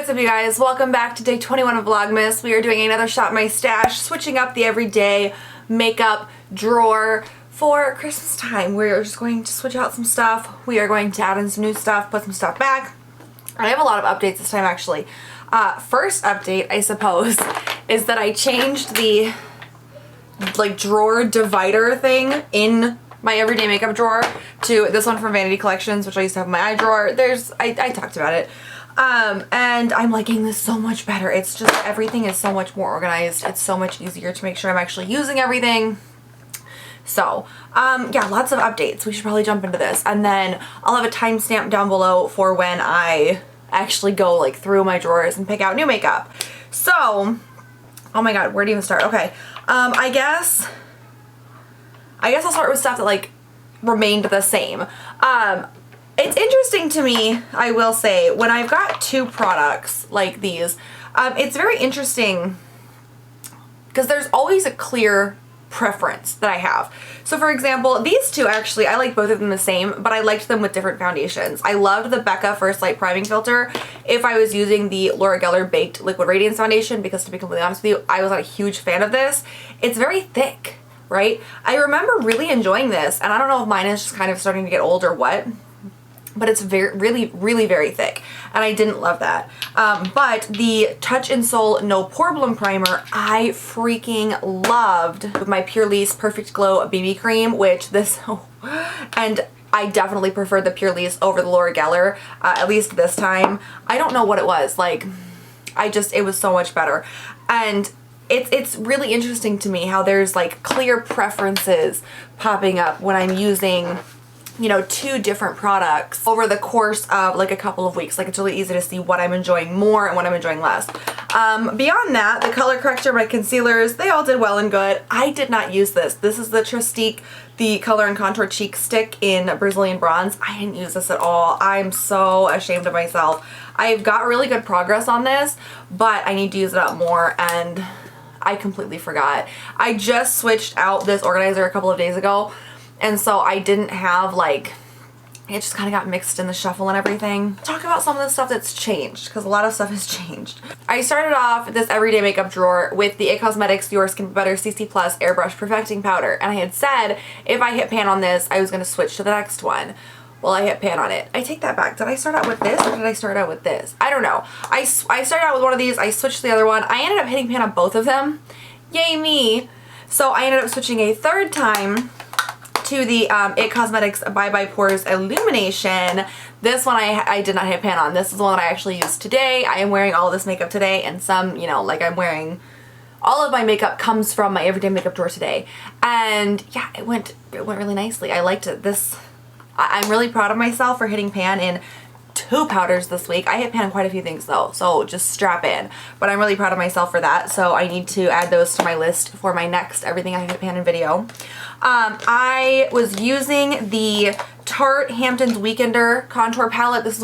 What's up, you guys? Welcome back to day 21 of Vlogmas. We are doing another Shop My Stash, switching up the everyday makeup drawer for Christmas time. We're just going to switch out some stuff. We are going to add in some new stuff, put some stuff back. I have a lot of updates this time, actually. First update, I suppose, is that I changed the drawer divider thing in my everyday makeup drawer to this one from Vanity Collections, which I used to have in my eye drawer. I talked about it. And I'm liking this so much better. It's just, everything is so much more organized. It's so much easier to make sure I'm actually using everything. So, yeah, lots of updates. We should probably jump into this. And then I'll have a timestamp down below for when I actually go through my drawers and pick out new makeup. So, oh my god, where do you even start? Okay, I guess I'll start with stuff that remained the same. It's interesting to me, I will say, when I've got two products like these, it's very interesting because there's always a clear preference that I have. So for example, these two actually, I like both of them the same, but I liked them with different foundations. I loved the Becca First Light Priming Filter if I was using the Laura Geller Baked Liquid Radiance Foundation, because to be completely honest with you, I was not a huge fan of this. It's very thick, right? I remember really enjoying this, and I don't know if mine is just kind of starting to get old or what, but it's really very thick, and I didn't love that. But the Touch in Sol No Problem Primer, I freaking loved with my Purlisse Perfect Glow BB Cream, which and I definitely preferred the Purlisse over the Laura Geller, at least this time. I don't know what it was, it was so much better. And it's really interesting to me how there's clear preferences popping up when I'm using, you know, two different products over the course of a couple of weeks. It's really easy to see what I'm enjoying more and what I'm enjoying less. Beyond that, the color corrector, my concealers, they all did well and good. I did not use this. This is the Trestique, the Color and Contour Cheek Stick in Brazilian Bronze. I didn't use this at all. I'm so ashamed of myself. I've got really good progress on this, but I need to use it up more, and I completely forgot. I just switched out this organizer a couple of days ago, and so I didn't have it just kind of got mixed in the shuffle and everything. Talk about some of the stuff that's changed, because a lot of stuff has changed. I started off this everyday makeup drawer with the IT Cosmetics Your Skin Better CC Plus Airbrush Perfecting Powder, and I had said if I hit pan on this, I was going to switch to the next one. Well, I hit pan on it. I take that back. Did I start out with this, or did I start out with this? I don't know. I started out with one of these, I switched to the other one. I ended up hitting pan on both of them. Yay me. So I ended up switching a third time to the IT Cosmetics Bye Bye Pores Illumination. This one I did not hit pan on. This is the one that I actually used today. I am wearing all of this makeup today, and some, you know, I'm wearing, all of my makeup comes from my everyday makeup drawer today. And yeah, it went really nicely. I liked it. I'm really proud of myself for hitting pan in two powders this week. I hit pan on quite a few things though, so just strap in. But I'm really proud of myself for that, so I need to add those to my list for my next everything I hit pan in video. I was using the Tarte Hamptons Weekender contour palette. This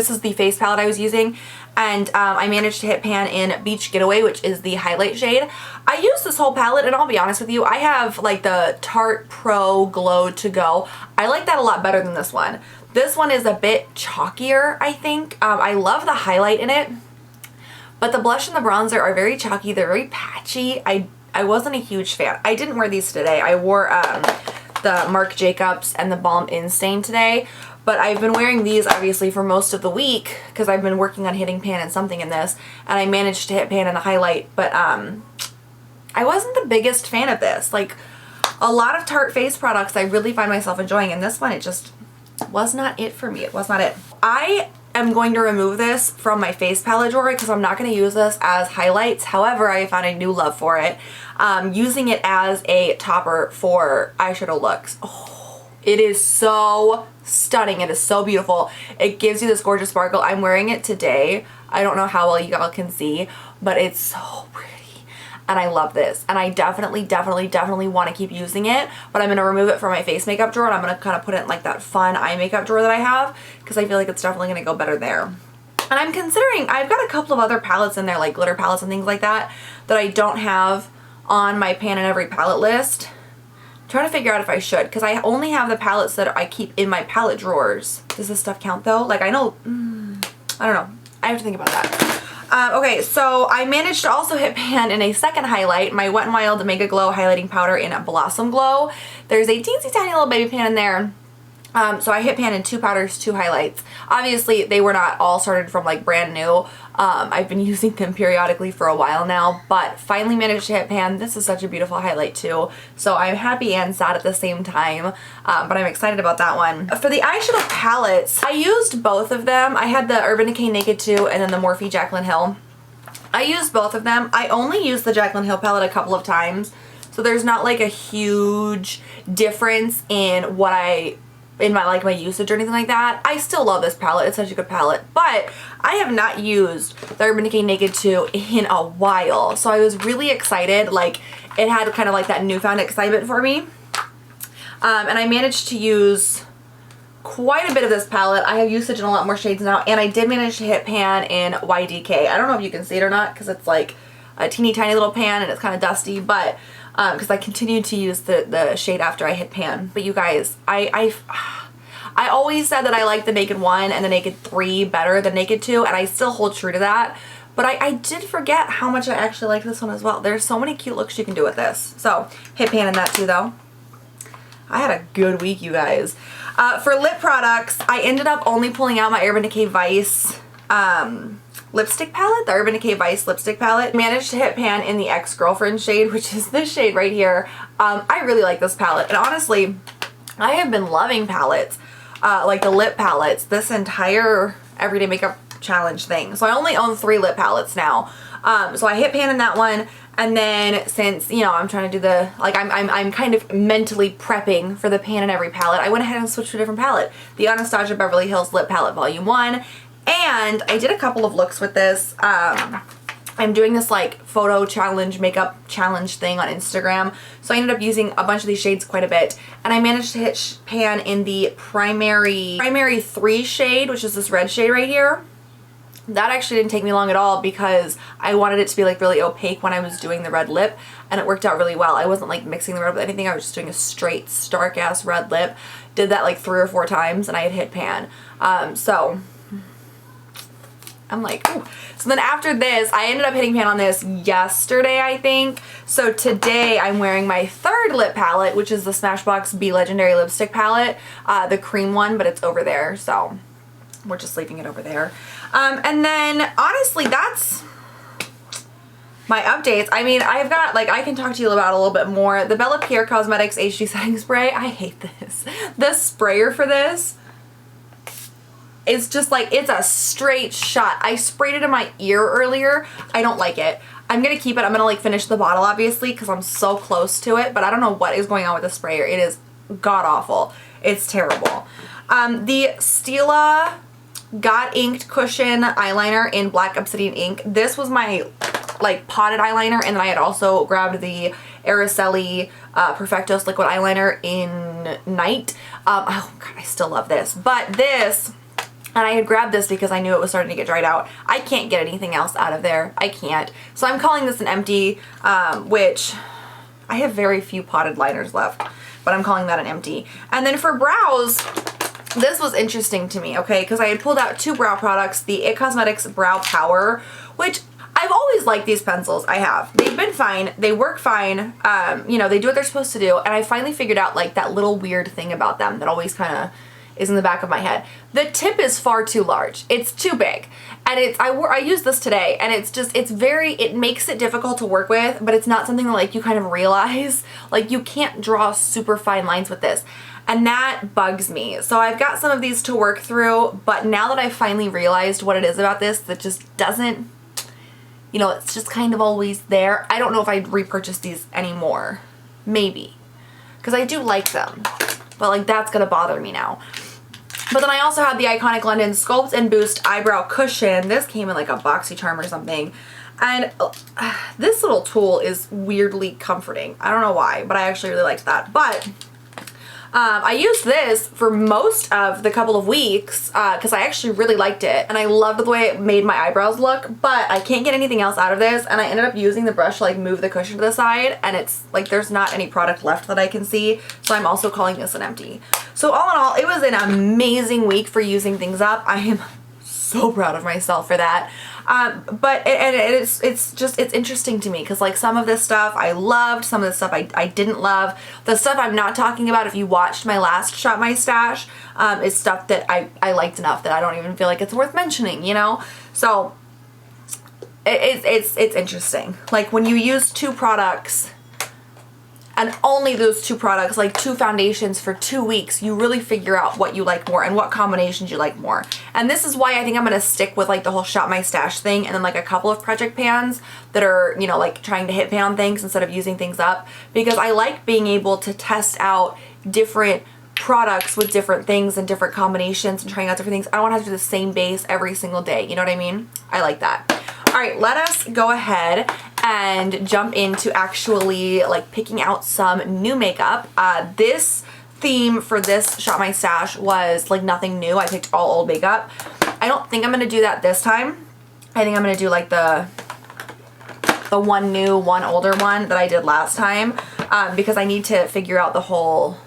is the face palette I was using, and I managed to hit pan in Beach Getaway, which is the highlight shade. I used this whole palette, and I'll be honest with you, I have the Tarte Pro Glow To Go. I like that a lot better than this one. This one is a bit chalkier, I think. I love the highlight in it, but the blush and the bronzer are very chalky. They're very patchy. I wasn't a huge fan. I didn't wear these today. I wore the Marc Jacobs and the Balm In Stain today, but I've been wearing these obviously for most of the week because I've been working on hitting pan and something in this, and I managed to hit pan in the highlight, but I wasn't the biggest fan of this. A lot of Tarte face products I really find myself enjoying, and this one, it just was not it for me. It was not it. I am going to remove this from my face palette drawer because I'm not going to use this as highlights. However, I found a new love for it. Using it as a topper for eyeshadow looks. Oh, it is so stunning. It is so beautiful. It gives you this gorgeous sparkle. I'm wearing it today. I don't know how well you all can see, but it's so pretty. And I love this, and I definitely want to keep using it, but I'm going to remove it from my face makeup drawer, and I'm going to kind of put it in that fun eye makeup drawer that I have, because I feel like it's definitely going to go better there. And I'm considering, I've got a couple of other palettes in there, glitter palettes and things like that I don't have on my pan and every palette list. I'm trying to figure out if I should, because I only have the palettes that I keep in my palette drawers. Does this stuff count though? I know, I don't know. I have to think about that. Okay, so I managed to also hit pan in a second highlight, my Wet n Wild Mega Glow Highlighting Powder in Blossom Glow. There's a teensy tiny little baby pan in there. So I hit pan in 2 powders, 2 highlights. Obviously, they were not all started from like brand new. I've been using them periodically for a while now, but finally managed to hit pan. This is such a beautiful highlight too. So I'm happy and sad at the same time, but I'm excited about that one. For the eyeshadow palettes, I used both of them. I had the Urban Decay Naked 2 and then the Morphe Jaclyn Hill. I used both of them. I only used the Jaclyn Hill palette a couple of times, so there's not like a huge difference in what my usage or anything like that. I still love this palette. It's such a good palette, but I have not used the Urban Decay Naked 2 in a while, so I was really excited. Like, it had kind of like that newfound excitement for me. And I managed to use quite a bit of this palette. I have usage in a lot more shades now, and I did manage to hit pan in YDK. I don't know if you can see it or not because it's like a teeny tiny little pan and it's kind of dusty, but because I continued to use the shade after I hit pan. But you guys, I always said that I liked the Naked 1 and the Naked 3 better than Naked 2, and I still hold true to that. But I did forget how much I actually like this one as well. There's so many cute looks you can do with this. So, hit pan in that too though. I had a good week, you guys. For lip products, I ended up only pulling out my Urban Decay Vice lipstick palette, the Urban Decay Vice lipstick palette. Managed to hit pan in the Ex-Girlfriend shade, which is this shade right here. I really like this palette, and honestly, I have been loving palettes, like the lip palettes, this entire Everyday Makeup Challenge thing. So I only own 3 lip palettes now. So I hit pan in that one, and then since, you know, I'm trying to do the, like, I'm kind of mentally prepping for the pan in every palette, I went ahead and switched to a different palette. The Anastasia Beverly Hills Lip Palette Volume 1. And I did a couple of looks with this. I'm doing this like photo challenge, makeup challenge thing on Instagram. So I ended up using a bunch of these shades quite a bit. And I managed to hit pan in the primary 3 shade, which is this red shade right here. That actually didn't take me long at all because I wanted it to be like really opaque when I was doing the red lip, and it worked out really well. I wasn't like mixing the red with anything. I was just doing a straight stark ass red lip. Did that like 3 or 4 times and I had hit pan. So I'm like, ooh. So then after this, I ended up hitting pan on this yesterday, I think. So today I'm wearing my 3rd lip palette, which is the Smashbox Be Legendary Lipstick Palette, the cream one, but it's over there. So we're just leaving it over there. And then honestly, that's my updates. I mean, I've got, like, I can talk to you about a little bit more. The Bella Pierre Cosmetics HD Setting Spray, I hate this. The sprayer for this is just like, it's a straight shot. I sprayed it in my ear earlier. I don't like it. I'm gonna keep it. I'm gonna like finish the bottle obviously because I'm so close to it, but I don't know what is going on with the sprayer. It is god awful. It's terrible. The Stila Got Inked Cushion Eyeliner in Black Obsidian Ink. This was my like potted eyeliner, and then I had also grabbed the Araceli Perfectos Liquid Eyeliner in Night. Oh god, I still love this. But this, and I had grabbed this because I knew it was starting to get dried out. I can't get anything else out of there. I can't. So I'm calling this an empty, which I have very few potted liners left, but I'm calling that an empty. And then for brows, this was interesting to me, okay, because I had pulled out 2 brow products, the IT Cosmetics Brow Power, which I've always liked these pencils. I have. They've been fine. They work fine. You know, they do what they're supposed to do, and I finally figured out like that little weird thing about them that always kind of is in the back of my head. The tip is far too large. It's too big. And I used this today, and it's just, it makes it difficult to work with, but it's not something that like you kind of realize, like you can't draw super fine lines with this. And that bugs me. So I've got some of these to work through, but now that I've finally realized what it is about this that just doesn't, you know, it's just kind of always there. I don't know if I'd repurchase these anymore. Maybe. Because I do like them. But like that's gonna bother me now. But then I also have the Iconic London Sculpt and Boost Eyebrow Cushion. This came in like a BoxyCharm or something. And this little tool is weirdly comforting. I don't know why, but I actually really liked that. But I used this for most of the couple of weeks because I actually really liked it, and I loved the way it made my eyebrows look, but I can't get anything else out of this, and I ended up using the brush to like move the cushion to the side, and it's like there's not any product left that I can see, so I'm also calling this an empty. So all in all, it was an amazing week for using things up. I am so proud of myself for that. But it's interesting to me because like some of this stuff I loved, some of the stuff I didn't love. The stuff I'm not talking about, if you watched my last Shop My Stash, is stuff that I liked enough that I don't even feel like it's worth mentioning, you know? So it's interesting. Like when you use 2 products and only those 2 products, like 2 foundations for 2 weeks, you really figure out what you like more and what combinations you like more. And this is why I think I'm gonna stick with like the whole Shop My Stash thing and then like a couple of project pans that are, you know, like trying to hit pan on things instead of using things up, because I like being able to test out different products with different things and different combinations and trying out different things. I don't want to have to do the same base every single day, you know what I mean? I like that. All right, let us go ahead and jump into actually like picking out some new makeup. This theme for this Shop My Stash was like nothing new. I picked all old makeup. I don't think I'm gonna do that this time. I think I'm gonna do like the one new, one older one that I did last time, because I need to figure out the whole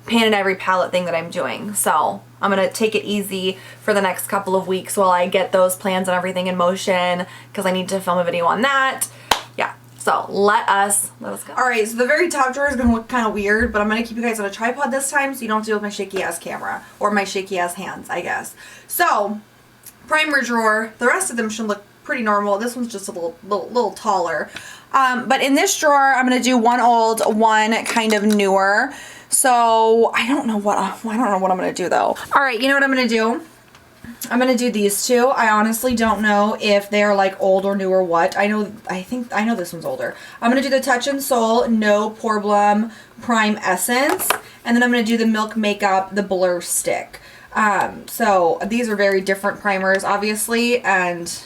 pan in every palette thing that I'm doing. So I'm gonna take it easy for the next couple of weeks while I get those plans and everything in motion, because I need to film a video on that. Yeah, so let us go. Alright, so the very top drawer is gonna look kind of weird, but I'm gonna keep you guys on a tripod this time so you don't have to deal with my shaky ass camera, or my shaky ass hands, I guess. So, primer drawer, the rest of them should look pretty normal. This one's just a little taller. But in this drawer, I'm gonna do one old, one kind of newer. So I don't know what I'm gonna do though. All right, you know what I'm gonna do? I'm gonna do these 2. I honestly don't know if they're like old or new or what. I know this one's older. I'm gonna do the Touch and Soul No Problem Prime Essence, and then I'm gonna do the Milk Makeup the Blur Stick. So these are very different primers, obviously, and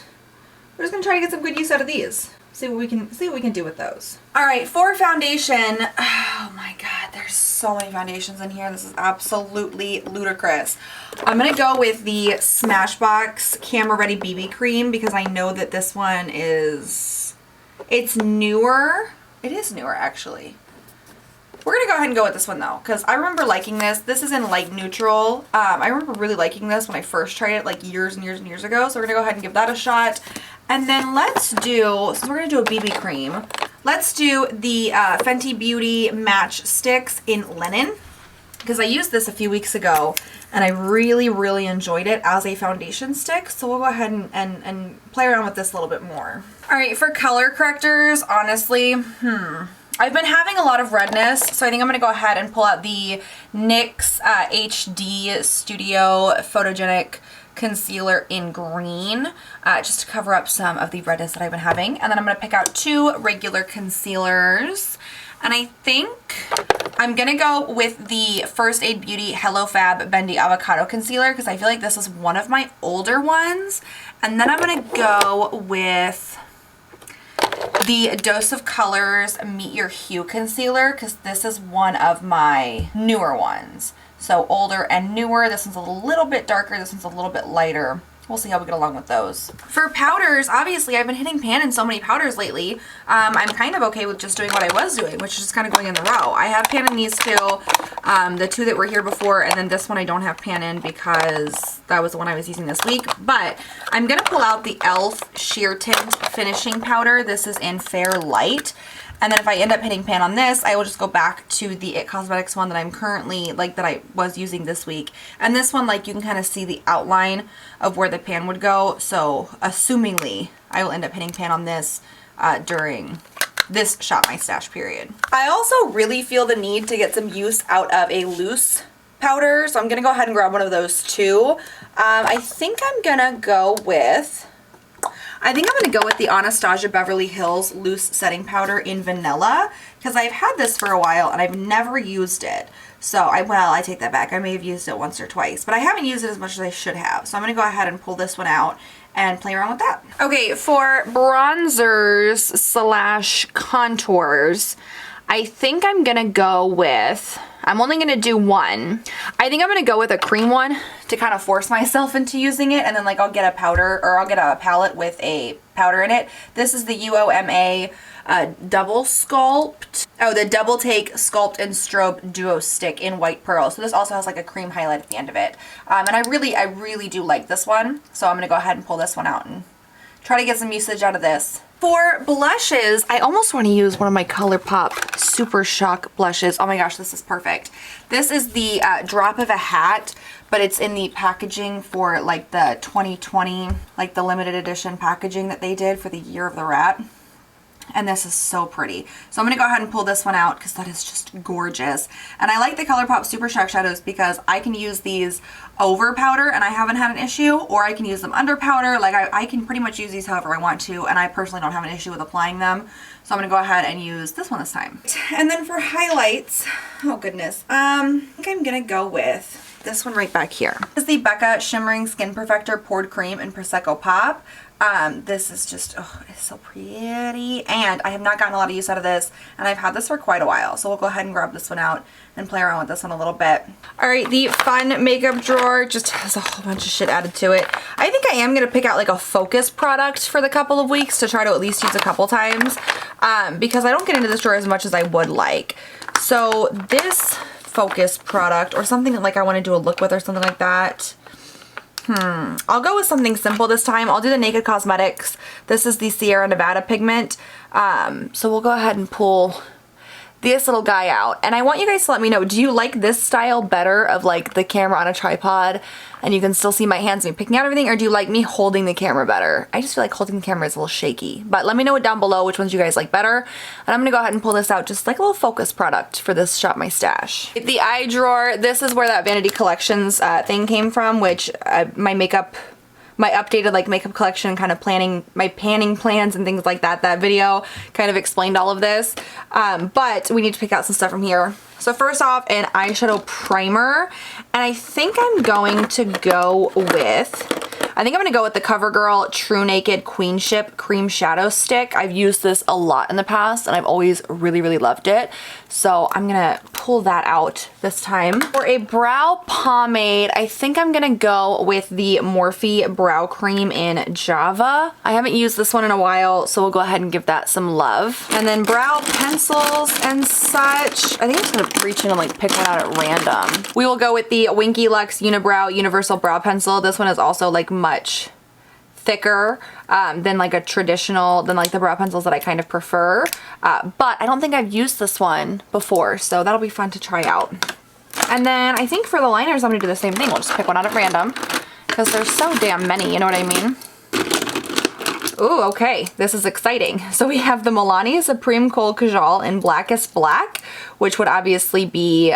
we're just gonna try to get some good use out of these. See what we can do with those. All right, for foundation, oh my God, there's so many foundations in here. This is absolutely ludicrous. I'm gonna go with the Smashbox Camera Ready BB Cream because I know that this one it's newer. It is newer actually. We're gonna go ahead and go with this one though, because I remember liking this. This is in light neutral. I remember really liking this when I first tried it like years and years and years ago. So we're gonna go ahead and give that a shot. And then let's do, since we're gonna do a BB cream, let's do the Fenty Beauty Match Sticks in Linen, because I used this a few weeks ago and I really, really enjoyed it as a foundation stick. So we'll go ahead and play around with this a little bit more. All right, for color correctors, honestly, I've been having a lot of redness, so I think I'm going to go ahead and pull out the NYX HD Studio Photogenic Concealer in green, just to cover up some of the redness that I've been having. And then I'm going to pick out 2 regular concealers. And I think I'm going to go with the First Aid Beauty Hello Fab Bendy Avocado Concealer, because I feel like this is one of my older ones. And then I'm going to go with the Dose of Colors Meet Your Hue Concealer, because this is one of my newer ones. So older and newer. This one's a little bit darker. This one's a little bit lighter. We'll see how we get along with those. For powders, obviously I've been hitting pan in so many powders lately. I'm kind of okay with just doing what I was doing, which is just kind of going in the row. I have pan in these 2, the 2 that were here before, and then this one I don't have pan in because that was the one I was using this week. But I'm going to pull out the e.l.f. Sheer Tint Finishing Powder. This is in Fair Light. And then if I end up hitting pan on this, I will just go back to the IT Cosmetics one that I'm currently, like, that I was using this week. And this one, like, you can kind of see the outline of where the pan would go. So, assumingly, I will end up hitting pan on this during this Shop My Stash period. I also really feel the need to get some use out of a loose powder. So I'm going to go ahead and grab one of those too. I think I'm going to go with the Anastasia Beverly Hills Loose Setting Powder in Vanilla, because I've had this for a while and I've never used it. So, I take that back. I may have used it once or twice, but I haven't used it as much as I should have. So I'm going to go ahead and pull this one out and play around with that. Okay, for bronzers slash contours, I think I'm going to go with, I'm only going to do one. I think I'm going to go with a cream one to kind of force myself into using it, and then like I'll get a powder, or I'll get a palette with a powder in it. This is the UOMA Double Sculpt. Oh, the Double Take Sculpt and Strobe Duo Stick in White Pearl. So this also has like a cream highlight at the end of it. And I really do like this one. So I'm going to go ahead and pull this one out and try to get some usage out of this. For blushes, I almost want to use one of my ColourPop Super Shock blushes. Oh my gosh, this is perfect. This is the Drop of a Hat, but it's in the packaging for like the 2020, like the limited edition packaging that they did for the Year of the Rat. And this is so pretty. So I'm going to go ahead and pull this one out because that is just gorgeous. And I like the ColourPop Super Shock shadows because I can use these over powder and I haven't had an issue, or I can use them under powder. Like I can pretty much use these however I want to, and I personally don't have an issue with applying them. So I'm going to go ahead and use this one this time. And then for highlights, oh goodness, I think I'm going to go with this one right back here. This is the Becca Shimmering Skin Perfector Poured Cream in Prosecco Pop. This is just, oh, it's so pretty, and I have not gotten a lot of use out of this, and I've had this for quite a while, so we'll go ahead and grab this one out and play around with this one a little bit. Alright, the fun makeup drawer just has a whole bunch of shit added to it. I think I am going to pick out like a focus product for the couple of weeks to try to at least use a couple times, because I don't get into this drawer as much as I would like. So this focus product, or something that like I want to do a look with or something like that, I'll go with something simple this time. I'll do the Naked Cosmetics. This is the Sierra Nevada pigment. So we'll go ahead and pull this little guy out. And I want you guys to let me know, do you like this style better of like the camera on a tripod and you can still see my hands and me picking out everything, or do you like me holding the camera better? I just feel like holding the camera is a little shaky. But let me know it down below which ones you guys like better. And I'm going to go ahead and pull this out just like a little focus product for this Shop My Stash. The eye drawer, this is where that Vanity Collections thing came from, which my updated like makeup collection, kind of planning my panning plans and things like that. That video kind of explained all of this. But we need to pick out some stuff from here. So first off, an eyeshadow primer, and I think I'm going to go with the CoverGirl True Naked Queenship Cream Shadow Stick. I've used this a lot in the past and I've always really loved it. So I'm gonna pull that out this time. For a brow pomade, I think I'm gonna go with the Morphe Brow Cream in Java. I haven't used this one in a while, so we'll go ahead and give that some love. And then brow pencils and such. I think I'm just gonna reach in and like pick one out at random. We will go with the Winky Lux Unibrow Universal Brow Pencil. This one is also like much thicker than like a traditional, than like the brow pencils that I kind of prefer. But I don't think I've used this one before, so that'll be fun to try out. And then I think for the liners, I'm gonna do the same thing. We'll just pick one out at random because there's so damn many, you know what I mean? Ooh, okay, this is exciting. So we have the Milani Supreme Kohl Kajal in Blackest Black, which would obviously be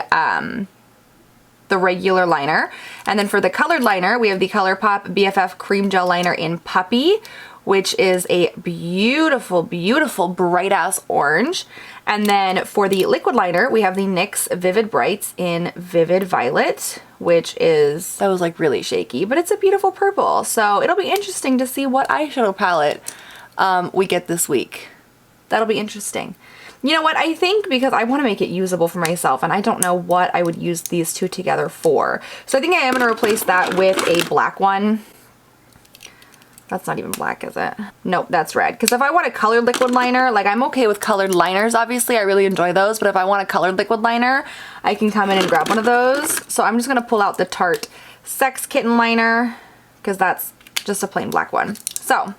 the regular liner. And then for the colored liner, we have the ColourPop BFF Cream Gel Liner in Puppy, which is a beautiful bright ass orange. And then for the liquid liner, we have the NYX Vivid Brights in Vivid Violet, which is, that was like really shaky, but it's a beautiful purple. So it'll be interesting to see what eyeshadow palette we get this week. That'll be interesting. You know what, I think because I want to make it usable for myself and I don't know what I would use these two together for. So I think I am going to replace that with a black one. That's not even black, is it? Nope, that's red. Because if I want a colored liquid liner, like I'm okay with colored liners, obviously. I really enjoy those. But if I want a colored liquid liner, I can come in and grab one of those. So I'm just going to pull out the Tarte Sex Kitten liner because that's just a plain black one. So,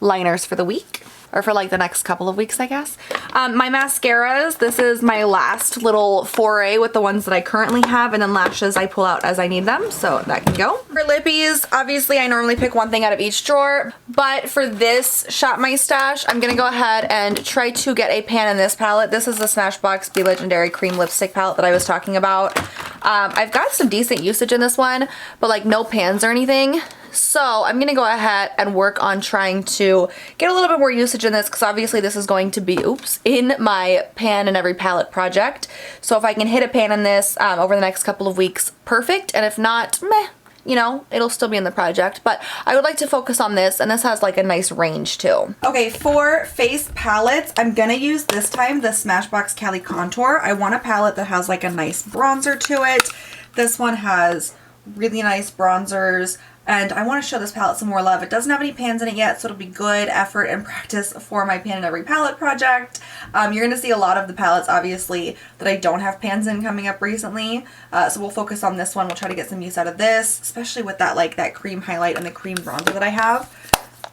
liners for the week. Or for like the next couple of weeks, I guess. My mascaras, this is my last little foray with the ones that I currently have, and then lashes I pull out as I need them, so that can go. For lippies, obviously I normally pick one thing out of each drawer, but for this Shop My Stash, I'm gonna go ahead and try to get a pan in this palette. This is the Smashbox Be Legendary Cream Lipstick palette that I was talking about. I've got some decent usage in this one, but like no pans or anything. So I'm gonna go ahead and work on trying to get a little bit more usage in this because obviously this is going to be, in my pan in every palette project. So if I can hit a pan in this over the next couple of weeks, perfect. And if not, meh, you know, it'll still be in the project. But I would like to focus on this, and this has like a nice range too. Okay, for face palettes, I'm gonna use this time the Smashbox Cali Contour. I want a palette that has like a nice bronzer to it. This one has really nice bronzers. And I want to show this palette some more love. It doesn't have any pans in it yet, so it'll be good effort and practice for my pan in every palette project. You're going to see a lot of the palettes, obviously, that I don't have pans in coming up recently. So we'll focus on this one. We'll try to get some use out of this, especially with that, like, that cream highlight and the cream bronzer that I have.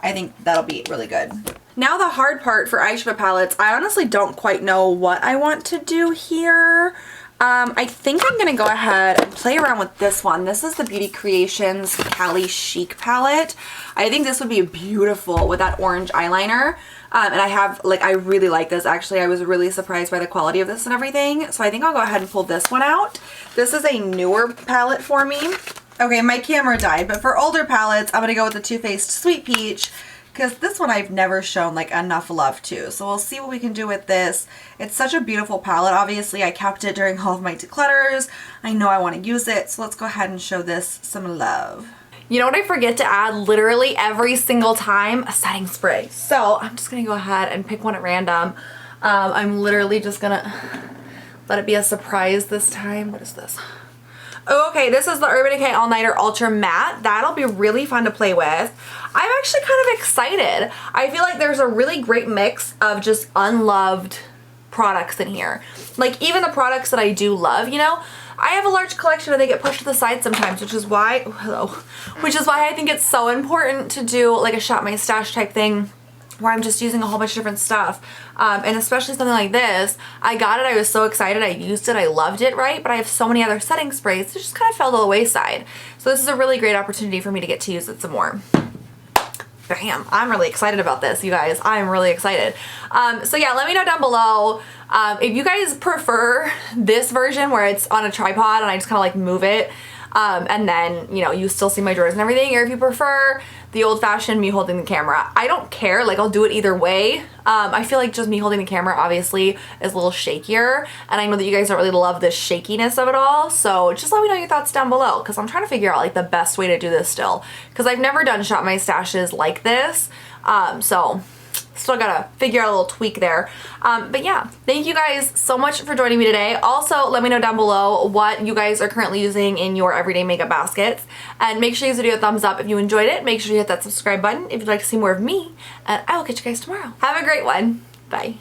I think that'll be really good. Now the hard part for eyeshadow palettes, I honestly don't quite know what I want to do here. I think I'm going to go ahead and play around with this one. This is the Beauty Creations Cali Chic palette. I think this would be beautiful with that orange eyeliner. And I really like this. Actually, I was really surprised by the quality of this and everything. So I think I'll go ahead and pull this one out. This is a newer palette for me. Okay, my camera died, but for older palettes, I'm going to go with the Too Faced Sweet Peach, because this one I've never shown like enough love to. So we'll see what we can do with this. It's such a beautiful palette. Obviously, I kept it during all of my declutters. I know I want to use it, so let's go ahead and show this some love. You know what I forget to add literally every single time? A setting spray. So I'm just going to go ahead and pick one at random. I'm literally just going to let it be a surprise this time. What is this? Oh, okay, this is the Urban Decay All Nighter Ultra Matte. That'll be really fun to play with. I'm actually kind of excited. I feel like there's a really great mix of just unloved products in here. Like, even the products that I do love, you know? I have a large collection and they get pushed to the side sometimes, which is why, I think it's so important to do like a Shop My Stash type thing where I'm just using a whole bunch of different stuff. And especially something like this. I got it, I was so excited, I used it, I loved it, right? But I have so many other setting sprays that just kind of fell to the wayside. So this is a really great opportunity for me to get to use it some more. Bam, I'm really excited about this, you guys. I'm really excited. So yeah, let me know down below if you guys prefer this version where it's on a tripod and I just kind of like move it and then, you know, you still see my drawers and everything, or if you prefer the old-fashioned me holding the camera. I don't care, like I'll do it either way. I feel like just me holding the camera obviously is a little shakier, and I know that you guys don't really love the shakiness of it all, so just let me know your thoughts down below, because I'm trying to figure out like the best way to do this still, because I've never done Shop My Stashes like this, so still gotta figure out a little tweak there. But yeah, thank you guys so much for joining me today. Also, let me know down below what you guys are currently using in your everyday makeup baskets. And make sure you give this video a thumbs up if you enjoyed it. Make sure you hit that subscribe button if you'd like to see more of me. And I will catch you guys tomorrow. Have a great one. Bye.